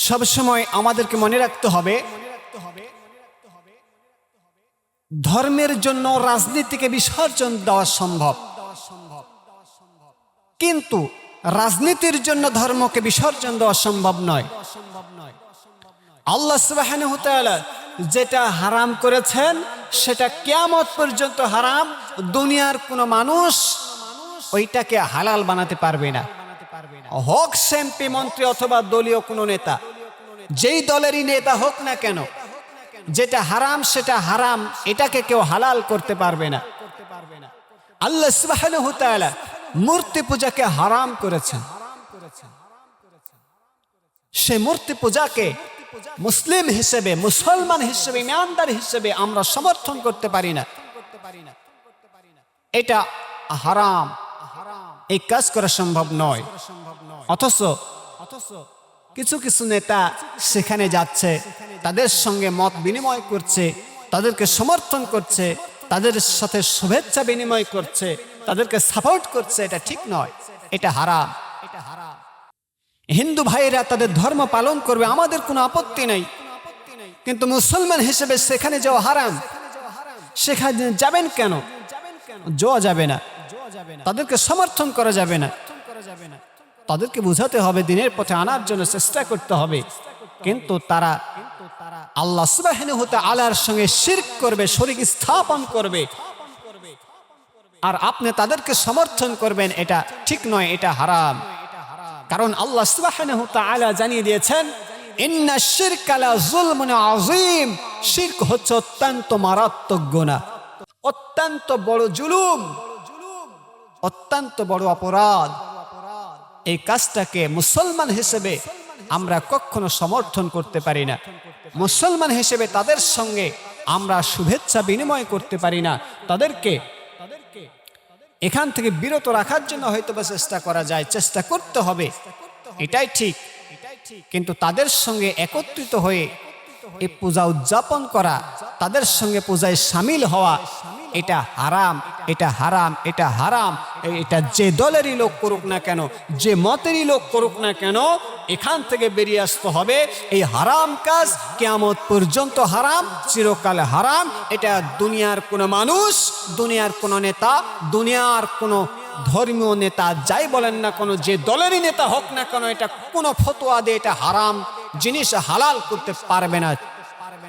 সব সময় আমাদেরকে মনে রাখতে হবে ধর্মের জন্য রাজনীতিকে বিসর্জন দেওয়া সম্ভব, কিন্তু রাজনীতির জন্য ধর্মকে বিসর্জন দেওয়া সম্ভব নয়। আল্লাহ সুবহানাহু ওয়া তাআলা যেটা হারাম করেছেন সেটা কিয়ামত পর্যন্ত হারাম। দুনিয়ার কোনো মানুষ ওইটাকে হালাল বানাতে পারবে না, হোক এমপি মন্ত্রী অথবা দলীয় কোনো নেতা, যেই দলেরই নেতা হোক না কেন। যেটা হারাম সেটা হারাম, এটাকে কেউ হালাল করতে পারবে না। আল্লাহ সুবহানাহু ওয়া তাআলা মূর্তি পূজাকে হারাম করেছেন। সে মূর্তি পূজাকে মুসলিম হিসেবে, মুসলমান হিসেবে, ইমানদার হিসেবে আমরা সমর্থন করতে পারি না। এটা হারাম, এই কাজ করা সম্ভব নয়। অথচ কিছু কিছু নেতা সেখানে যাচ্ছে, তাদের সঙ্গে মত বিনিময় করছে, তাদেরকে সমর্থন করছে, তাদের সাথে শুভেচ্ছা বিনিময় করছে, তাদেরকে সাপোর্ট করছে। এটা ঠিক নয়, এটা হারাম। হিন্দু ভাইয়েরা তাদের ধর্ম পালন করবে, আমাদের কোনো আপত্তি নেই, কিন্তু মুসলমান হিসেবে সেখানে যাওয়া হারাম। সেখানে যাবেন কেন? যাওয়া যাবে না, তাদেরকে সমর্থন করা যাবে না। তাদেরকে বুঝাতে হবে, দিনের পথে আনার জন্য চেষ্টা করতে হবে। কিন্তু তারা আল্লাহ সুবহানাহু ওয়া তাআলার সঙ্গে শিরক করবে, শরীক স্থাপন করবে, আর আপনি তাদেরকে সমর্থন করবেন, এটা ঠিক নয়, এটা হারাম। কারণ আল্লাহ সুবহানাহু ওয়া তাআলা জানিয়ে দিয়েছেন, ইন্নাশ শিরকা লা যুলমুন আযীম, শিরক হচ্ছে অত্যন্ত মারাত্মক গুনাহ, অত্যন্ত বড় জুলুম, অত্যন্ত বড় অপরাধ। এই কাজটাকে মুসলমান হিসেবে আমরা কখনো সমর্থন করতে পারি না। মুসলমান হিসেবে তাদের সঙ্গে আমরা শুভেচ্ছা বিনিময় করতে পারি না। তাদেরকে এখান থেকে বিরত রাখার জন্য হয়তো বা চেষ্টা করা যায়, চেষ্টা করতে হবে, এটাই ঠিক। কিন্তু তাদের সঙ্গে একত্রিত হয়ে এই পূজা উদযাপন করা, তাদের সঙ্গে পূজায় সামিল হওয়া, এটা হারাম, এটা হারাম, এটা হারাম। এটা যে দলেরই লোক করুক না কেন, যে মতেরই লোক করুক না কেন, এখান থেকে বেরিয়ে আসতে হবে। এই হারাম কাজ কিয়ামত পর্যন্ত হারাম, চিরকাল হারাম। এটা দুনিয়ার কোনো মানুষ, দুনিয়ার কোনো নেতা, দুনিয়ার কোনো ধর্মীয় নেতা যাই বলেন না কোনো, যে দলেরই নেতা হোক না কেন, এটা কোনো ফতোয়া দিয়ে এটা হারাম জিনিস হালাল করতে পারবে না।